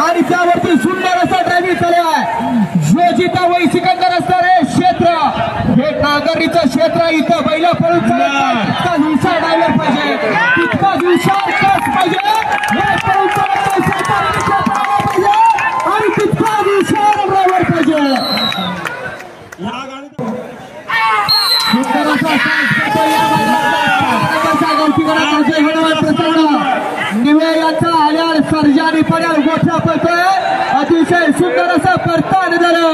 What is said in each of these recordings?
आणि त्यावरती सुंदर असा ड्रायव्हिंग चालू आहे। जो जिता वही सिकंदर असणार हे क्षेत्र, हे नागरीचं क्षेत्र, इथं बैल पळून तितका हुशार ड्रायव्हर पाहिजे, तितका हुशार कस पाहिजे, हे पळून पाहिजे आणि तितका हुशार ड्रायव्हर पाहिजे। सुंदर असा निवे यांचा आल्यावर सर्जानी पड्याल गोठा पळतोय, अतिशय सुंदर असं परतान झालं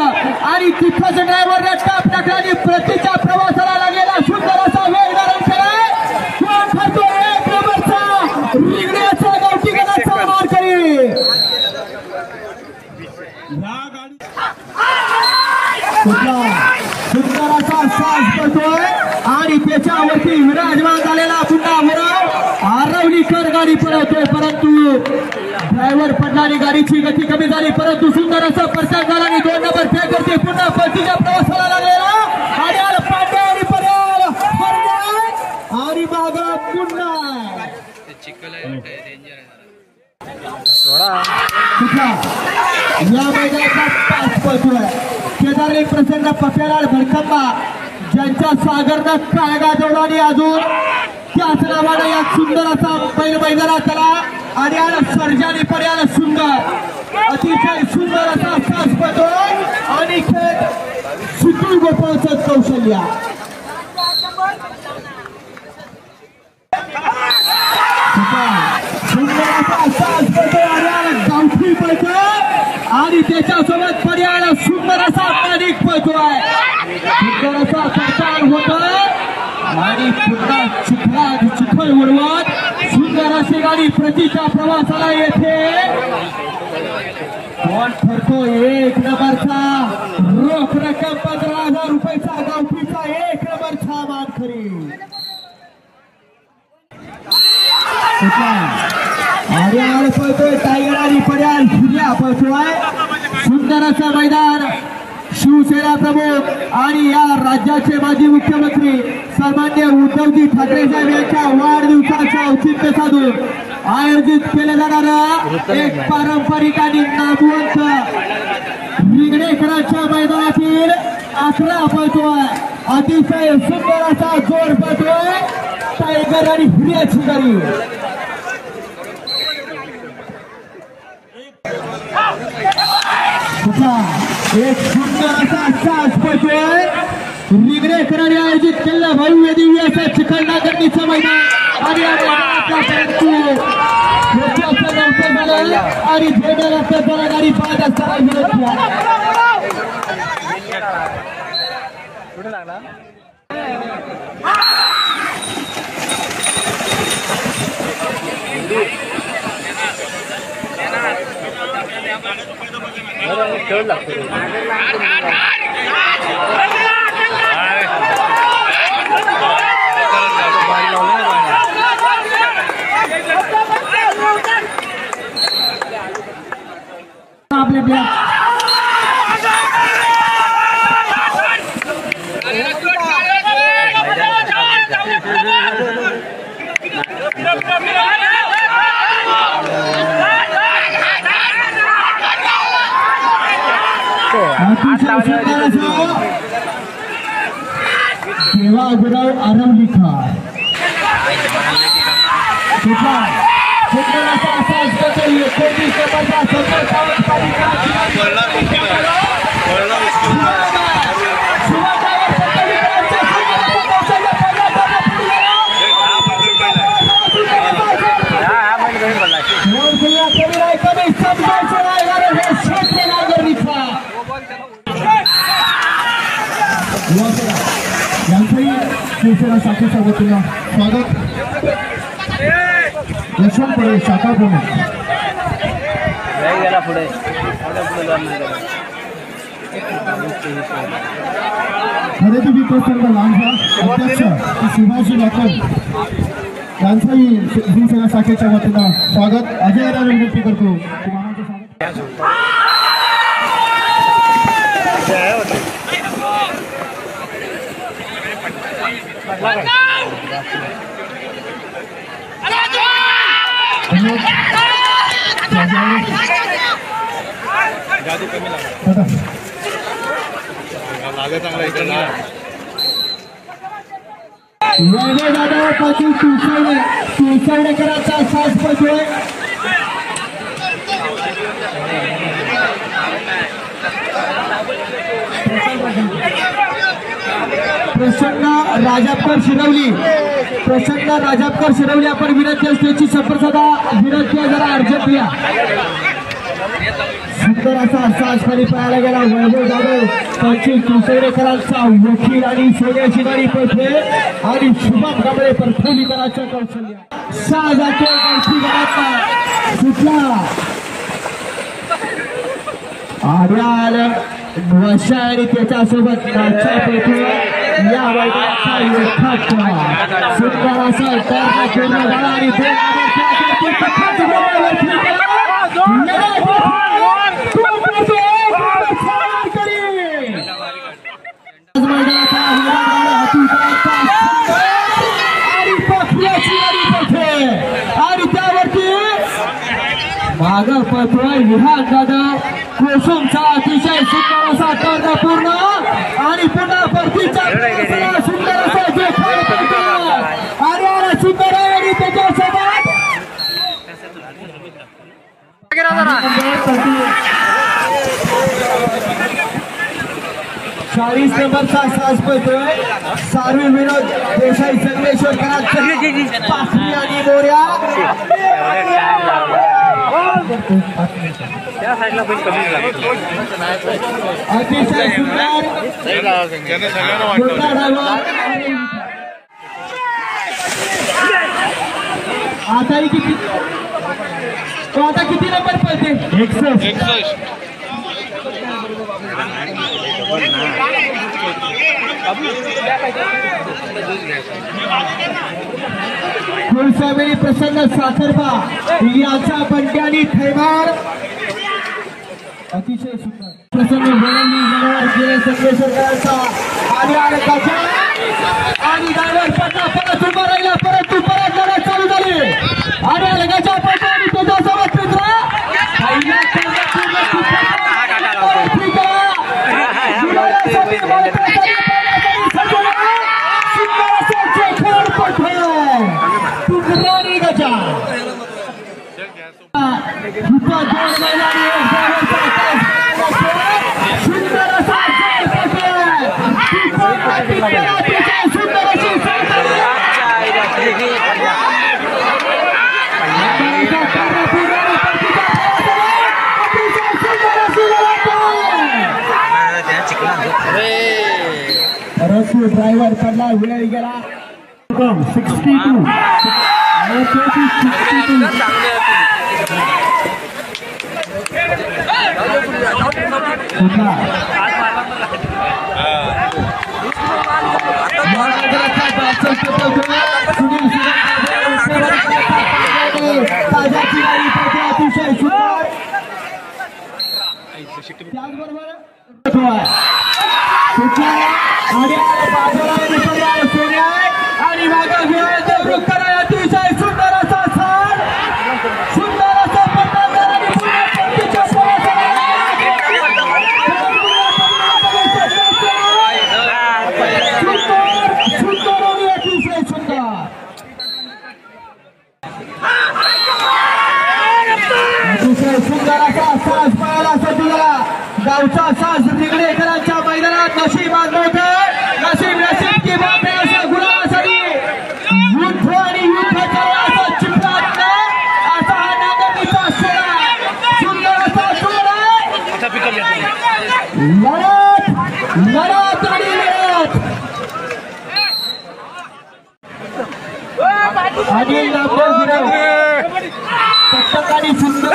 आणि तिथंच ड्रायव्हरने टाप टाकल्याने प्रतीच्या प्रवासाला लागलेला सुंदर असा वेग धारण केलाय। कोण ठरतो एक नंबरचा रिंगण्याचा गावठी गणाचा मारकरी सुंदर असा साज पळतोय आणि त्याच्यावरती विराजमान झालेला पुन्हा आरवलीकर गाडी पळवतोय, परंतु ड्रायव्हर पडणारी गाडीची गती कमी झाली, परंतु सुंदर असा प्रचार झाला आणि 2 नंबर फेक करते पुन्हा परतीच्या प्रवासाला लागलेला आणि पांडे आणि पर्याल आणि मागा पुन्हा या मैदानाचा पास पळतोय केदारी प्रसन्न पप्यालाल भडकंबा, ज्यांच्या सागरनं काळगा जोडला अजून त्याच नावानं या सुंदर असा बैल मैदानात आला आणि आला सर्जानी पर्याल सुंदर, अतिशय सुंदर असा सास पळतोय आणि खेळ सुतू गोपाळचं कौशल्य सुंदर असा सास पळतोय आणि गावठी पळतोय आणि त्याच्यासोबत पर्याय सुंदर असा माणिक पळतोय, सुंदर असा प्रचार होतोय आणि पुन्हा चिखल उडवत सुंदर अशी गाडी प्रतीच्या प्रवासाला येते। कोण ठरतो एक नंबरचा रोख रक्कम 15,000 रुपयाचा गावठीचा 1 नंबरचा मानकरी आणि पळतोय टायगर आणि पर्याय सूर्या पळतोय। सुंदर असं मैदान शिवसेना प्रमुख आणि या राज्याचे माजी मुख्यमंत्री सन्माननीय उद्धवजी ठाकरे साहेब यांच्या वाढदिवसाचं औचित्य साधून आयोजित केलं जाणारं एक पारंपरिक आणि नामवंत रिंगणेकरांच्या मैदानातील 11 पळतोय, अतिशय सुंदर असा जोर पळतोय टायगर आणि सूर्याची गाडी एक सुंदर असा साज पळतोय रिंगणेकरांनी आयोजित केलेलं भव्य दिव्य असं चिखलनागरणीचं मैदान आणि आणि भेटायला गाडी पाहत असताना कुठे लागला खेळ लागतो आपले देवा गुराव आरवलीकर शिवसेना शाखेच्या वतीनं स्वागत। यशवंत शाखा प्रमुख खरेदी विक्रेते लांजा अध्यक्ष शिवाजी लाकड यांचंही शिवसेना शाखेच्या वतीनं स्वागत। अजय विनंती करतो Let's go! जादू कमी लागला चांगला इकडला वैभव दादा पाटील तुळसावडेकरांचा सास पडतोय प्रसन्न राजापकर शिरवली आपण विनंती असल्याची संपर्कदा विनंती जरा अर्जंट या सुंदर असा साज खाली पाहायला गेला वैभव जाधव पाटील तुळसावडेकरांचा वकील आणि सोन्याची गाडी पडते आणि शुभम कांबळे परफोलीकरांचं कौशल्य साजाचे गळती गडाचा सुटला आर्याल वशा आणि त्याच्यासोबत नाचा पेटो या मैदानाचा योद्धा सुंदर असा टर्न पूर्ण झाला आणि आणि त्यावरती माग पळतोय विहान जाधव कोसुमचा अतिशय सुंदर असा टर्न पूर्ण आणि पुन्हा परतीचा सुंदर असा आर्याला सुंदर आहे आणि त्याच्यासोबत 40 नंबरचा साज पळतोय सारवी विनोद देसाई संगमेश्वर पाखरी आणि मोर्या अतिशय सुंदर आता किती तो आता किती नंबर पळते 61 फुलसावेरी प्रसन्न साखरबा यांचा बंट्यानी थैमार अतिशय सुंदर प्रसन्न संगमेश्वरकरांचा आणि ड्रायव्हर परत उभा राहिला परंतु परत लढत चालू झाली आणि लगेच्या पटाने त्याच्यासोबत ड्रायव्हर पडला वेळ गेला 62 ताजाची गाडी पडते अतिशय सुंदर त्याचबरोबर आणि अतिशय सुंदर असा सण सुंदर असा अतिशय सुंदर अतिशय सुंदर असा साज पाहायला सध्या गावचा साज निगडेकरांच्या मैदानात नशीब नव्हतं नशीब की बात आहे अशा गुणासाठी युद्ध आणि युद्धाच्या असा चित्रात असा हा नागरिकचा सोहळा सुंदर असा सोहळा लढत आणि लढत अनिल पतंगाने सुंदर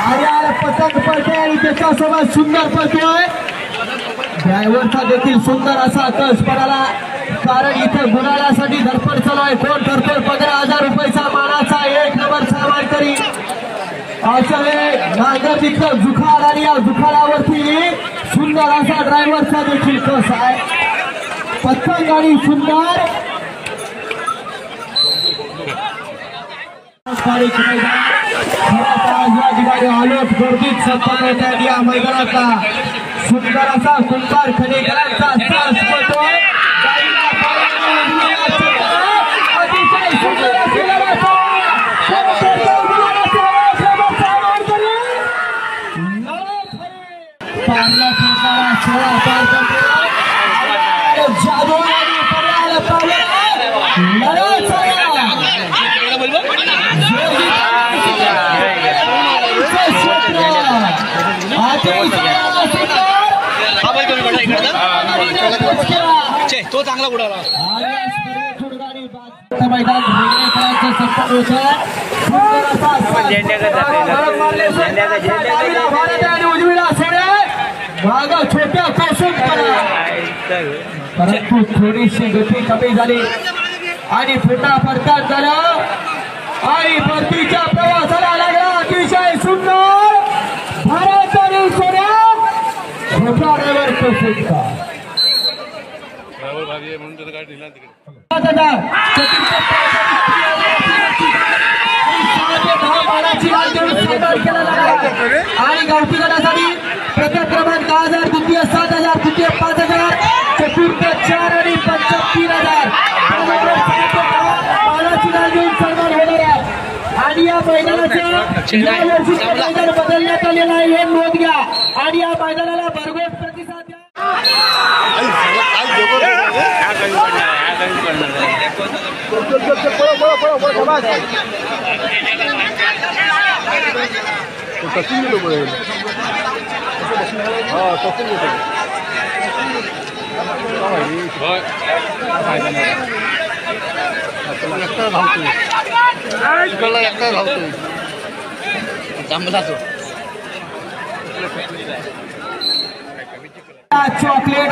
आर्याला पतंग पडते आणि त्याच्यासोबत सुंदर पडतोय ड्रायव्हरचा देखील सुंदर असा कस पडाला कारण इथे गुलालासाठी धडपड चालू आहे कोण करतोय 15,000 रुपयाचा मानाचा 1 नंबरचा मानकरी असं नागर तिथं जुखार आणि या जुखारावरती सुंदर असा ड्रायव्हरचा देखील कस आहे पतंग आणि सुंदर पारंपरिक मैदान खरंच आज या ठिकाणी आलोट गर्दीत संपन्न होत आहे या मैदानाचा सुंदर असा कुंभार खनेकरांचा सास पटोय अतिशय सुंदर अशी लढत पारला सरकारा सोळा पार करतो जादू आणि पर्याय पावला लढत तो चांगला उडाला मैदान संपन्न उजवीला सोडे मागा छोट्या कोसून परंतु थोडीशी गती कमी झाली आणि पुन्हा परतात झालं आणि परतीच्या प्रवासाला लागला अतिशय सुंदर भारत आणि सोड्या छोटा ड्रायव्हर कोसून म्हणून त्याचं गाडी दिला तिकडे आणि गावठी गटासाठी प्रथम क्रमांक 10,000 द्वितीय 7,000 तृतीय 5,000 चतुर्थ 4 आणि पंचम 3,000 सन्मान होणार आहे आणि या मैदानाचे मैदान बदलण्यात आलेलं आहे हे नोंद घ्या आणि या मैदानाला भरघोस प्रतिसाद द्या चॉकलेट